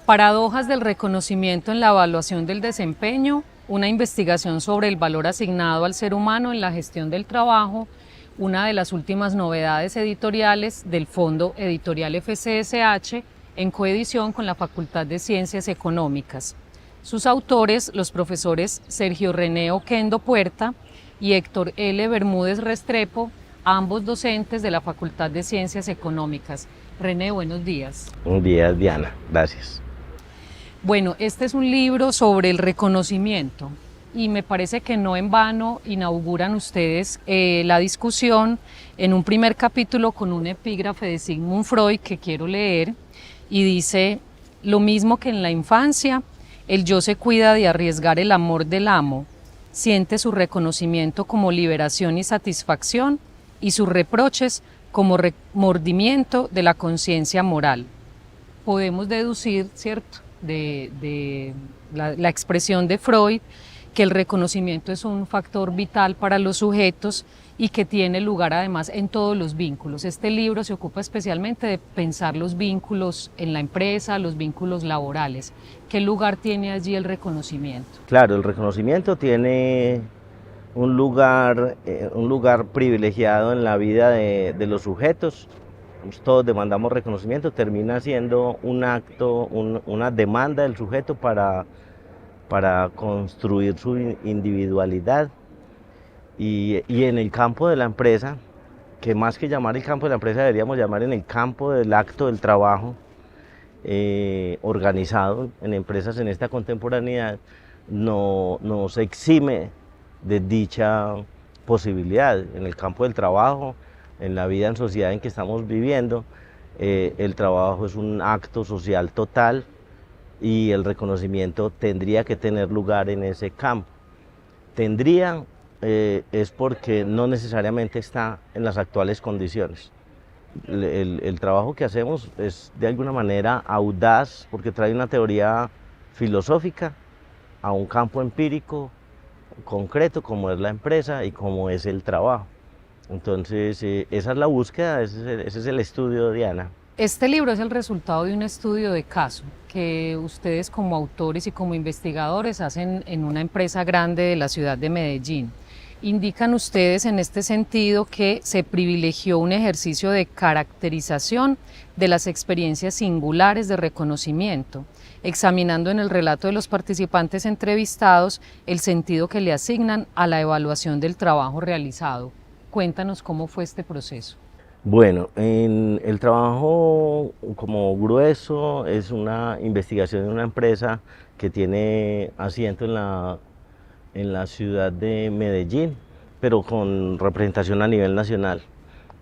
Paradojas del reconocimiento en la evaluación del desempeño, una investigación sobre el valor asignado al ser humano en la gestión del trabajo, una de las últimas novedades editoriales del Fondo Editorial FCSH en coedición con la Facultad de Ciencias Económicas. Sus autores, los profesores Sergio René Oquendo Puerta y Héctor L. Bermúdez Restrepo, ambos docentes de la Facultad de Ciencias Económicas. René, buenos días. Buenos días, Diana. Gracias. Bueno, este es un libro sobre el reconocimiento y me parece que no en vano inauguran ustedes la discusión en un primer capítulo con un epígrafe de Sigmund Freud que quiero leer y dice: lo mismo que en la infancia, el yo se cuida de arriesgar el amor del amo, siente su reconocimiento como liberación y satisfacción y sus reproches como remordimiento de la conciencia moral. Podemos deducir, ¿cierto?, de la expresión de Freud, que el reconocimiento es un factor vital para los sujetos y que tiene lugar además en todos los vínculos. Este libro se ocupa especialmente de pensar los vínculos en la empresa, los vínculos laborales. ¿Qué lugar tiene allí el reconocimiento? Claro, el reconocimiento tiene un lugar privilegiado en la vida de los sujetos. Todos demandamos reconocimiento, termina siendo un acto, una demanda del sujeto para construir su individualidad. Y en el campo de la empresa, que más que llamar el campo de la empresa deberíamos llamar en el campo del acto del trabajo organizado en empresas en esta contemporaneidad, nos exime de dicha posibilidad. En el campo del trabajo, en la vida en sociedad en que estamos viviendo, el trabajo es un acto social total y el reconocimiento tendría que tener lugar en ese campo. Tendría es porque no necesariamente está en las actuales condiciones. El trabajo que hacemos es de alguna manera audaz porque trae una teoría filosófica a un campo empírico concreto como es la empresa y como es el trabajo. Entonces esa es la búsqueda, ese es el estudio, Diana. Este libro es el resultado de un estudio de caso que ustedes como autores y como investigadores hacen en una empresa grande de la ciudad de Medellín. Indican ustedes en este sentido que se privilegió un ejercicio de caracterización de las experiencias singulares de reconocimiento, examinando en el relato de los participantes entrevistados el sentido que le asignan a la evaluación del trabajo realizado. Cuéntanos cómo fue este proceso. Bueno, en el trabajo como grueso es una investigación de una empresa que tiene asiento en la ciudad de Medellín, pero con representación a nivel nacional.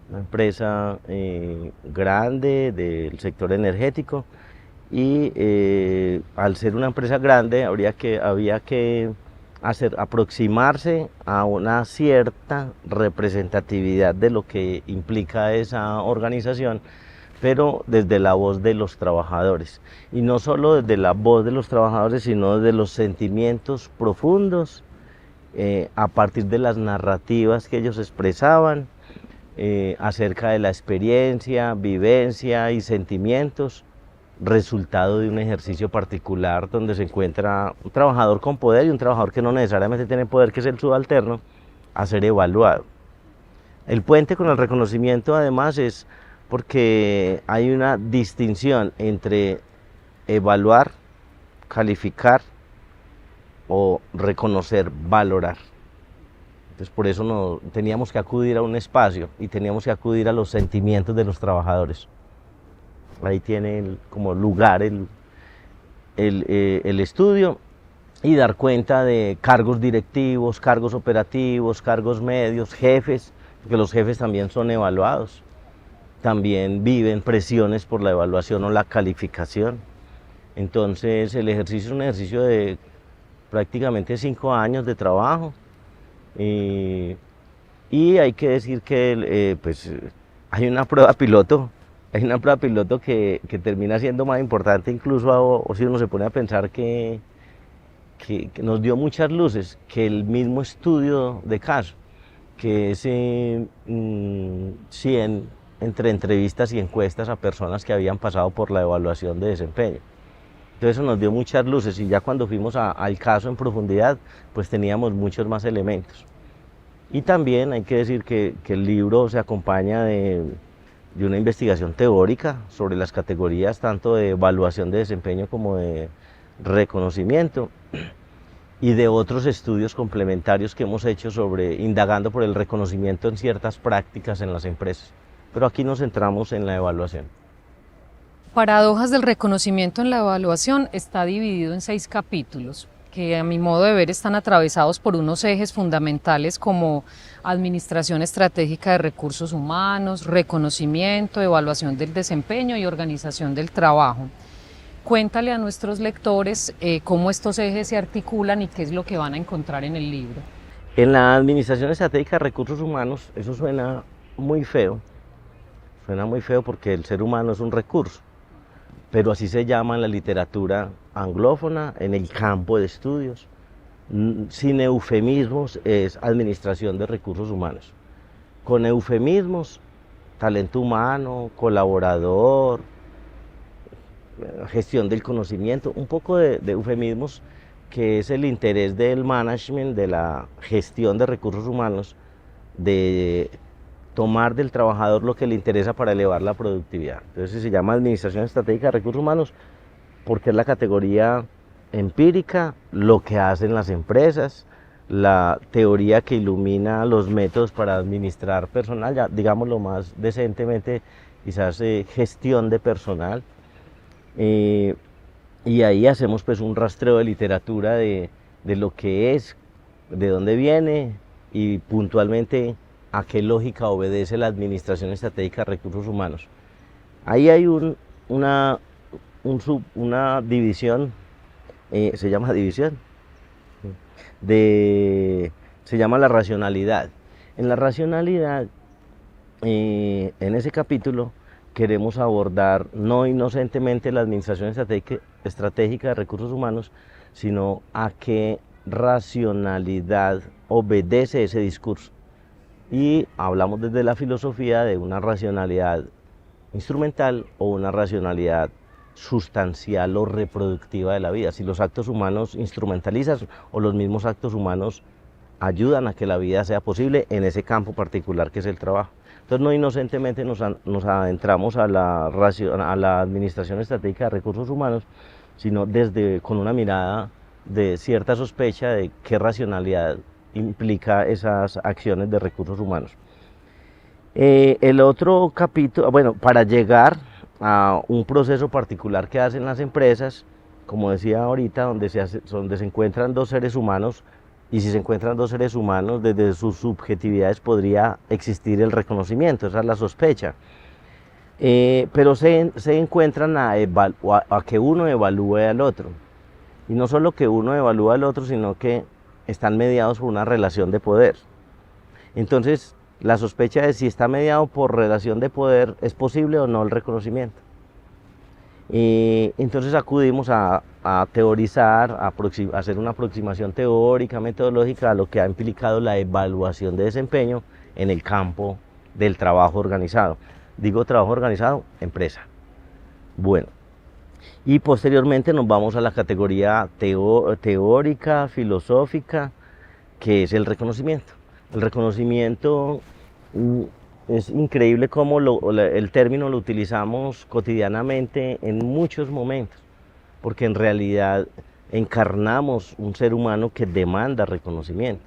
Una empresa grande del sector energético y al ser una empresa grande había que aproximarse a una cierta representatividad de lo que implica esa organización, pero desde la voz de los trabajadores. Y no solo desde la voz de los trabajadores, sino desde los sentimientos profundos, a partir de las narrativas que ellos expresaban acerca de la experiencia, vivencia y sentimientos, resultado de un ejercicio particular donde se encuentra un trabajador con poder y un trabajador que no necesariamente tiene poder, que es el subalterno, a ser evaluado. El puente con el reconocimiento además es porque hay una distinción entre evaluar, calificar o reconocer, valorar. Entonces por eso teníamos que acudir a un espacio y teníamos que acudir a los sentimientos de los trabajadores. Ahí tiene como lugar el estudio y dar cuenta de cargos directivos, cargos operativos, cargos medios, jefes, porque los jefes también son evaluados, también viven presiones por la evaluación o la calificación. Entonces el ejercicio es un ejercicio de prácticamente 5 años de trabajo y hay que decir que hay una prueba piloto. Hay una prueba piloto que termina siendo más importante incluso, o si uno se pone a pensar que nos dio muchas luces, que el mismo estudio de caso, que es 100 entre entrevistas y encuestas a personas que habían pasado por la evaluación de desempeño. Entonces eso nos dio muchas luces y ya cuando fuimos al caso en profundidad, pues teníamos muchos más elementos. Y también hay que decir que el libro se acompaña de una investigación teórica sobre las categorías tanto de evaluación de desempeño como de reconocimiento y de otros estudios complementarios que hemos hecho sobre indagando por el reconocimiento en ciertas prácticas en las empresas. Pero aquí nos centramos en la evaluación. Paradojas del reconocimiento en la evaluación está dividido en 6 capítulos, que a mi modo de ver están atravesados por unos ejes fundamentales como administración estratégica de recursos humanos, reconocimiento, evaluación del desempeño y organización del trabajo. Cuéntale a nuestros lectores cómo estos ejes se articulan y qué es lo que van a encontrar en el libro. En la administración estratégica de recursos humanos, eso suena muy feo porque el ser humano es un recurso, pero así se llama en la literatura anglófona, en el campo de estudios. Sin eufemismos es administración de recursos humanos. Con eufemismos, talento humano, colaborador, gestión del conocimiento, un poco de eufemismos que es el interés del management, de la gestión de recursos humanos, de tomar del trabajador lo que le interesa para elevar la productividad. Entonces se llama Administración Estratégica de Recursos Humanos porque es la categoría empírica, lo que hacen las empresas, la teoría que ilumina los métodos para administrar personal, ya digámoslo más decentemente, quizás gestión de personal. Y ahí hacemos pues un rastreo de literatura de lo que es, de dónde viene y puntualmente a qué lógica obedece la Administración Estratégica de Recursos Humanos. Ahí hay una división, se llama división, se llama la racionalidad. En la racionalidad, en ese capítulo, queremos abordar no inocentemente la Administración Estratégica de Recursos Humanos, sino a qué racionalidad obedece ese discurso. Y hablamos desde la filosofía de una racionalidad instrumental o una racionalidad sustancial o reproductiva de la vida. Si los actos humanos instrumentalizan o los mismos actos humanos ayudan a que la vida sea posible en ese campo particular que es el trabajo. Entonces no inocentemente nos adentramos a la Administración Estratégica de Recursos Humanos, sino con una mirada de cierta sospecha de qué racionalidad implica esas acciones de recursos humanos. El otro capítulo, bueno, para llegar a un proceso particular que hacen las empresas, como decía ahorita, donde se encuentran dos seres humanos, y si se encuentran dos seres humanos, desde sus subjetividades podría existir el reconocimiento, esa es la sospecha. Pero se encuentran a que uno evalúe al otro. Y no solo que uno evalúa al otro, sino que están mediados por una relación de poder. Entonces, la sospecha de si está mediado por relación de poder, ¿es posible o no el reconocimiento? Y entonces acudimos a teorizar, a hacer una aproximación teórica, metodológica a lo que ha implicado la evaluación de desempeño en el campo del trabajo organizado. Digo trabajo organizado, empresa. Bueno, y posteriormente nos vamos a la categoría teórica, filosófica, que es el reconocimiento. El reconocimiento es increíble cómo el término lo utilizamos cotidianamente en muchos momentos, porque en realidad encarnamos un ser humano que demanda reconocimiento.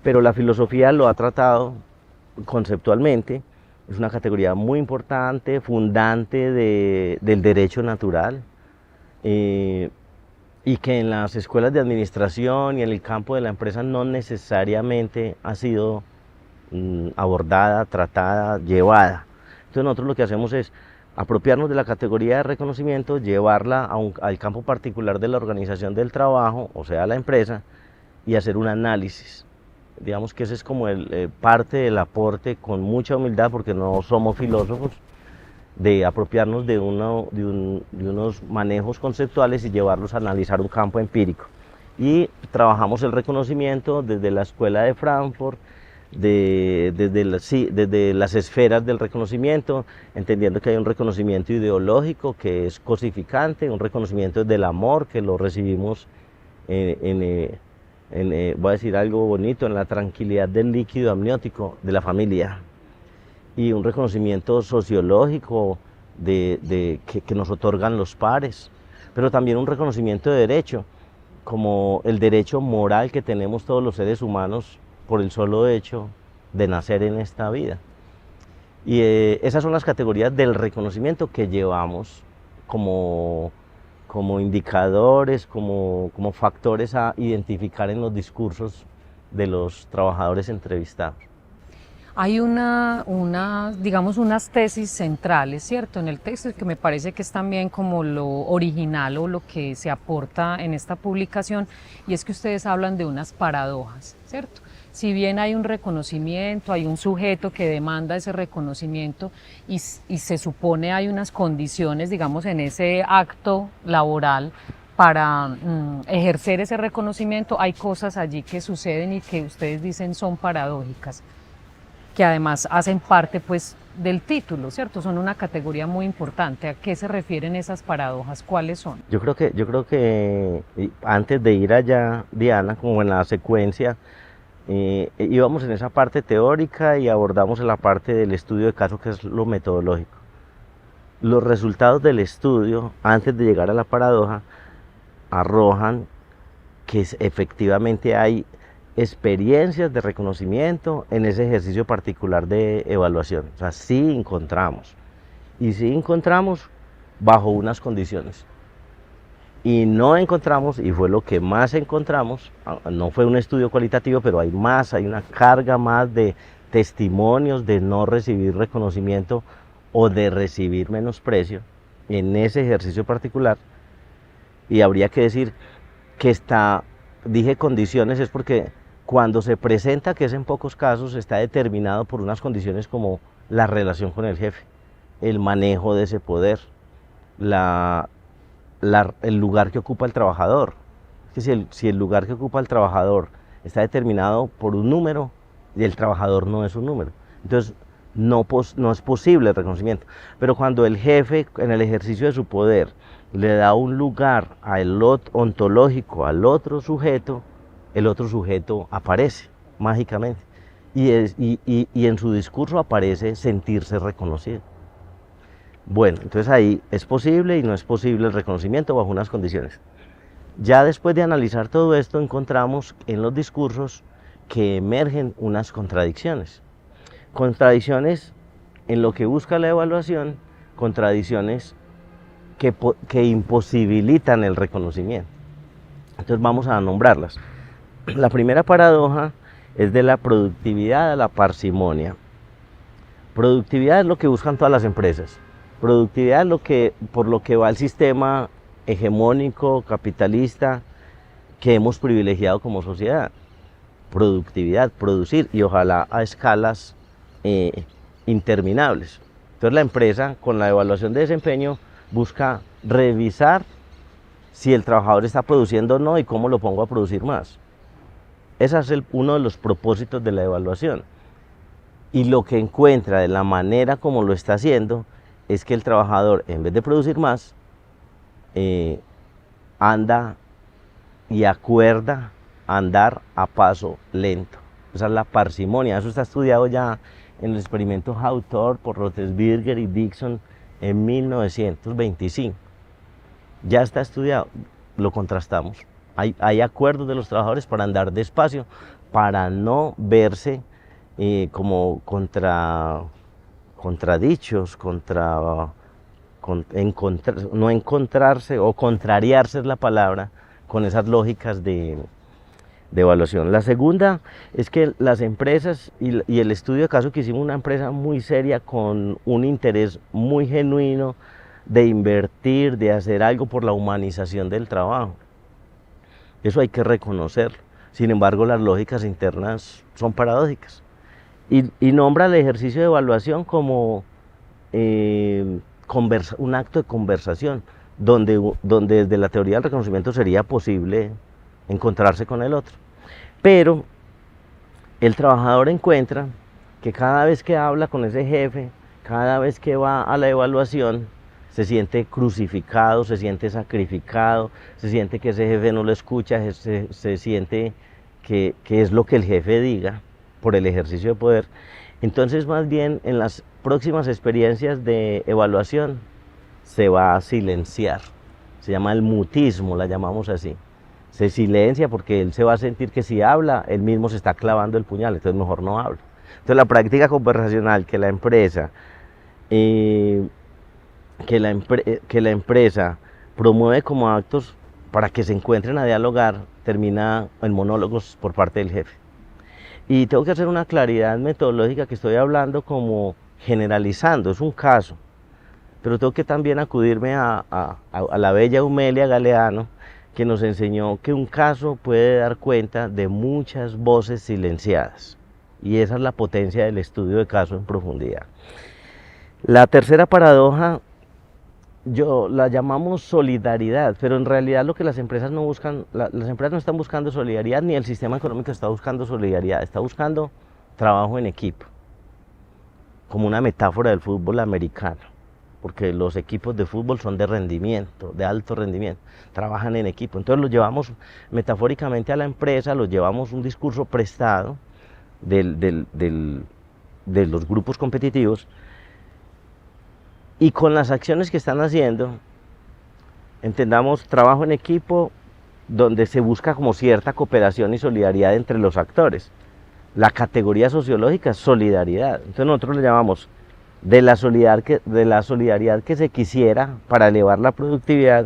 Pero la filosofía lo ha tratado conceptualmente, es una categoría muy importante, fundante del derecho natural, y que en las escuelas de administración y en el campo de la empresa no necesariamente ha sido abordada, tratada, llevada. Entonces nosotros lo que hacemos es apropiarnos de la categoría de reconocimiento, llevarla al campo particular de la organización del trabajo, o sea, la empresa, y hacer un análisis. Digamos que ese es como parte del aporte, con mucha humildad, porque no somos filósofos, de apropiarnos de unos manejos conceptuales y llevarlos a analizar un campo empírico. Y trabajamos el reconocimiento desde la Escuela de Frankfurt, desde las esferas del reconocimiento, entendiendo que hay un reconocimiento ideológico que es cosificante, un reconocimiento del amor que lo recibimos voy a decir algo bonito, en la tranquilidad del líquido amniótico de la familia, y un reconocimiento sociológico que nos otorgan los pares, pero también un reconocimiento de derecho, como el derecho moral que tenemos todos los seres humanos por el solo hecho de nacer en esta vida. Y esas son las categorías del reconocimiento que llevamos como indicadores, como factores a identificar en los discursos de los trabajadores entrevistados. Hay digamos, unas tesis centrales, ¿cierto? En el texto, que me parece que es también como lo original o lo que se aporta en esta publicación, y es que ustedes hablan de unas paradojas, ¿cierto? Si bien hay un reconocimiento, hay un sujeto que demanda ese reconocimiento y se supone hay unas condiciones, digamos, en ese acto laboral para ejercer ese reconocimiento, hay cosas allí que suceden y que ustedes dicen son paradójicas, que además hacen parte pues del título, ¿cierto? Son una categoría muy importante. ¿A qué se refieren esas paradojas? ¿Cuáles son? Yo creo que antes de ir allá, Diana, como en la secuencia, íbamos en esa parte teórica y abordamos en la parte del estudio de caso, que es lo metodológico. Los resultados del estudio, antes de llegar a la paradoja, arrojan que efectivamente hay experiencias de reconocimiento en ese ejercicio particular de evaluación. O sea, sí encontramos, y sí encontramos bajo unas condiciones. Y no encontramos, y fue lo que más encontramos, no fue un estudio cualitativo, pero hay una carga más de testimonios de no recibir reconocimiento o de recibir menosprecio en ese ejercicio particular. Y habría que decir que dije condiciones, es porque cuando se presenta, que es en pocos casos, está determinado por unas condiciones como la relación con el jefe, el manejo de ese poder, el lugar que ocupa el trabajador. Es que si el lugar que ocupa el trabajador está determinado por un número, y el trabajador no es un número, entonces no es posible el reconocimiento. Pero cuando el jefe, en el ejercicio de su poder, le da un lugar ontológico al otro sujeto, el otro sujeto aparece mágicamente, y en su discurso aparece sentirse reconocido. Bueno, entonces ahí es posible y no es posible el reconocimiento bajo unas condiciones. Ya después de analizar todo esto, encontramos en los discursos que emergen unas contradicciones. Contradicciones en lo que busca la evaluación, contradicciones que imposibilitan el reconocimiento. Entonces vamos a nombrarlas. La primera paradoja es de la productividad a la parsimonia. Productividad es lo que buscan todas las empresas. Productividad es por lo que va el sistema hegemónico, capitalista, que hemos privilegiado como sociedad. Productividad, producir, y ojalá a escalas interminables. Entonces la empresa, con la evaluación de desempeño, busca revisar si el trabajador está produciendo o no y cómo lo pongo a producir más. Ese es uno de los propósitos de la evaluación. Y lo que encuentra de la manera como lo está haciendo es que el trabajador, en vez de producir más, anda y acuerda andar a paso lento. Esa es la parsimonia. Eso está estudiado ya en los experimentos Hawthorne por Roethlisberger y Dixon en 1925. Ya está estudiado, lo contrastamos. Hay acuerdos de los trabajadores para andar despacio, para no verse como contradichos, no encontrarse o contrariarse es la palabra con esas lógicas de evaluación. La segunda es que las empresas y el estudio de caso que hicimos, una empresa muy seria con un interés muy genuino de invertir, de hacer algo por la humanización del trabajo. Eso hay que reconocerlo. Sin embargo, las lógicas internas son paradójicas. Y nombra el ejercicio de evaluación como un acto de conversación, donde desde la teoría del reconocimiento sería posible encontrarse con el otro. Pero el trabajador encuentra que cada vez que habla con ese jefe, cada vez que va a la evaluación, se siente crucificado, se siente sacrificado, se siente que ese jefe no lo escucha, se siente que es lo que el jefe diga por el ejercicio de poder. Entonces, más bien, en las próximas experiencias de evaluación se va a silenciar. Se llama el mutismo, la llamamos así. Se silencia porque él se va a sentir que si habla, él mismo se está clavando el puñal, entonces mejor no habla. Entonces, la práctica conversacional que la empresa promueve como actos para que se encuentren a dialogar, termina en monólogos por parte del jefe. Y tengo que hacer una claridad metodológica, que estoy hablando como generalizando, es un caso, pero tengo que también acudirme a la bella Humelia Galeano, que nos enseñó que un caso puede dar cuenta de muchas voces silenciadas, y esa es la potencia del estudio de caso en profundidad. La tercera paradoja yo la llamamos solidaridad, pero en realidad lo que las empresas no buscan, las empresas no están buscando solidaridad, ni el sistema económico está buscando solidaridad, está buscando trabajo en equipo, como una metáfora del fútbol americano, porque los equipos de fútbol son de rendimiento, de alto rendimiento, trabajan en equipo, entonces los llevamos metafóricamente a la empresa, los llevamos un discurso prestado de los grupos competitivos, y con las acciones que están haciendo, entendamos trabajo en equipo donde se busca como cierta cooperación y solidaridad entre los actores. La categoría sociológica es solidaridad. Entonces nosotros le llamamos de la solidaridad que se quisiera para elevar la productividad,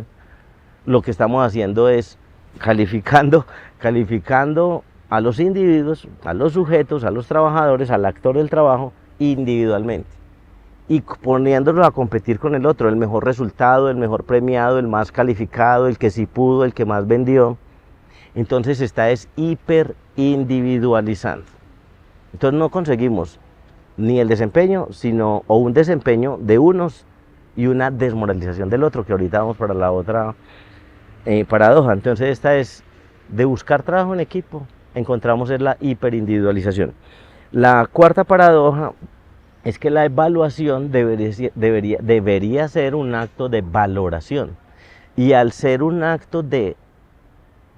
lo que estamos haciendo es calificando a los individuos, a los sujetos, a los trabajadores, al actor del trabajo individualmente, y poniéndolo a competir con el otro, el mejor resultado, el mejor premiado, el más calificado, el que sí pudo, el que más vendió. Entonces está hiper individualizando. Entonces no conseguimos ni el desempeño, o un desempeño de unos y una desmoralización del otro, que ahorita vamos para la otra paradoja. Entonces esta es de buscar trabajo en equipo, encontramos es la hiperindividualización. La cuarta paradoja es que la evaluación debería ser un acto de valoración, y al ser un acto de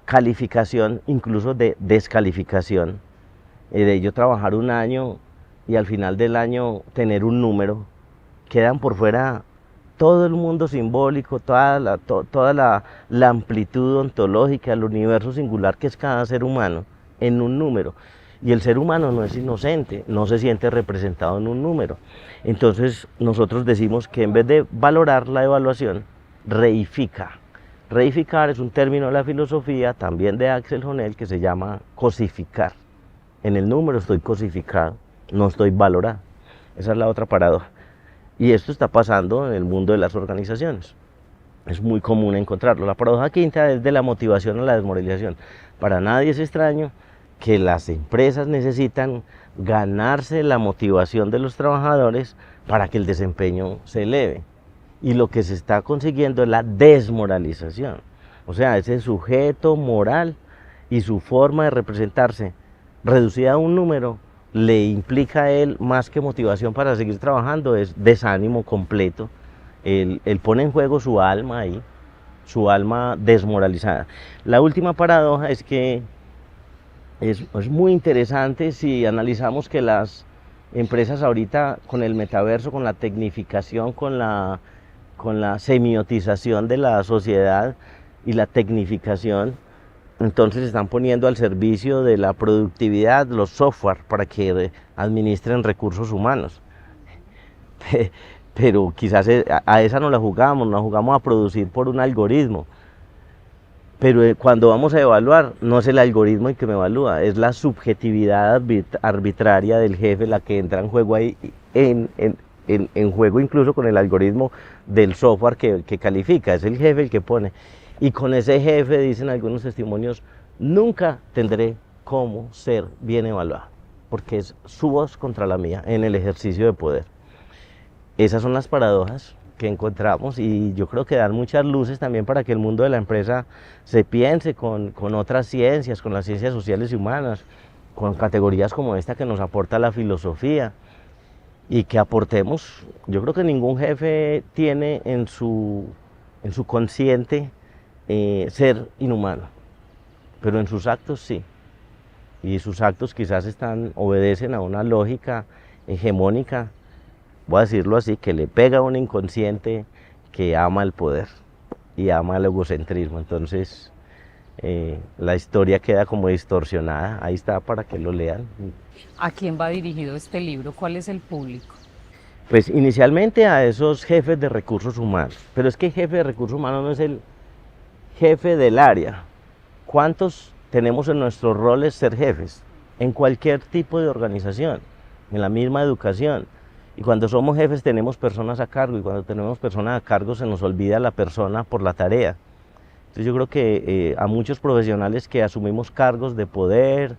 calificación, incluso de descalificación, de ello trabajar un año y al final del año tener un número, quedan por fuera todo el mundo simbólico, toda la amplitud ontológica, el universo singular que es cada ser humano en un número. Y el ser humano no es inocente, no se siente representado en un número. Entonces nosotros decimos que en vez de valorar la evaluación, reifica. Reificar es un término de la filosofía, también de Axel Honneth, que se llama cosificar. En el número estoy cosificado, no estoy valorado. Esa es la otra paradoja. Y esto está pasando en el mundo de las organizaciones. Es muy común encontrarlo. La paradoja quinta es de la motivación a la desmoralización. Para nadie es extraño que las empresas necesitan ganarse la motivación de los trabajadores para que el desempeño se eleve. Y lo que se está consiguiendo es la desmoralización. O sea, ese sujeto moral y su forma de representarse reducida a un número le implica a él más que motivación para seguir trabajando, es desánimo completo. Él pone en juego su alma ahí, su alma desmoralizada. La última paradoja es que es muy interesante si analizamos que las empresas ahorita con el metaverso, con la tecnificación, con la semiotización de la sociedad y la tecnificación, entonces están poniendo al servicio de la productividad los software para que administren recursos humanos. Pero quizás a esa no la jugamos, nos jugamos a producir por un algoritmo. Pero cuando vamos a evaluar, no es el algoritmo el que me evalúa, es la subjetividad arbitraria del jefe la que entra en juego ahí, en juego incluso con el algoritmo del software que califica, es el jefe el que pone. Y con ese jefe, dicen algunos testimonios, nunca tendré cómo ser bien evaluado, porque es su voz contra la mía en el ejercicio de poder. Esas son las paradojas que encontramos, y yo creo que dan muchas luces también para que el mundo de la empresa se piense con otras ciencias, con las ciencias sociales y humanas, con categorías como esta que nos aporta la filosofía y que aportemos. Yo creo que ningún jefe tiene en su consciente ser inhumano, pero en sus actos sí. Y sus actos quizás obedecen a una lógica hegemónica, voy a decirlo así, que le pega a un inconsciente que ama el poder y ama el egocentrismo. Entonces la historia queda como distorsionada. Ahí está para que lo lean. ¿A quién va dirigido este libro? ¿Cuál es el público? Pues inicialmente a esos jefes de recursos humanos, pero es que el jefe de recursos humanos no es el jefe del área. ¿Cuántos tenemos en nuestros roles ser jefes? En cualquier tipo de organización, en la misma educación. Y cuando somos jefes tenemos personas a cargo, y cuando tenemos personas a cargo se nos olvida la persona por la tarea. Entonces yo creo que a muchos profesionales que asumimos cargos de poder,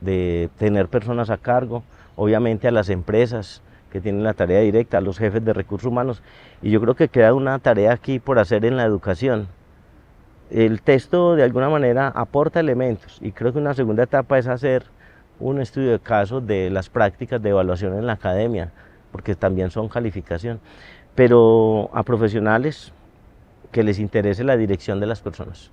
de tener personas a cargo, obviamente a las empresas que tienen la tarea directa, a los jefes de recursos humanos, y yo creo que queda una tarea aquí por hacer en la educación. El texto de alguna manera aporta elementos y creo que una segunda etapa es hacer un estudio de caso de las prácticas de evaluación en la academia, porque también son calificación, pero a profesionales que les interese la dirección de las personas.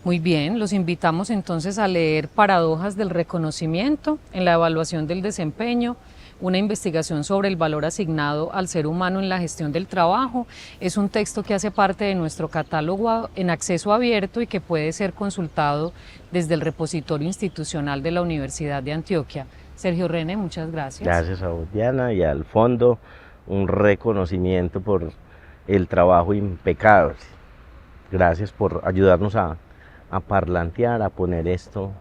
Muy bien, los invitamos entonces a leer Paradojas del reconocimiento en la evaluación del desempeño, una investigación sobre el valor asignado al ser humano en la gestión del trabajo. Es un texto que hace parte de nuestro catálogo en acceso abierto y que puede ser consultado desde el repositorio institucional de la Universidad de Antioquia. Sergio René, muchas gracias. Gracias a vos, Diana, y al fondo un reconocimiento por el trabajo impecable. Gracias por ayudarnos a parlantear, a poner esto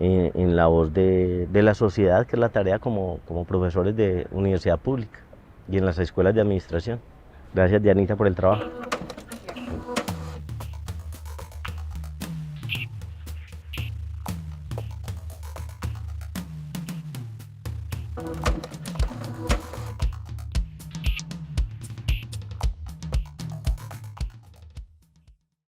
en la voz de la sociedad, que es la tarea como profesores de universidad pública y en las escuelas de administración. Gracias, Dianita, por el trabajo.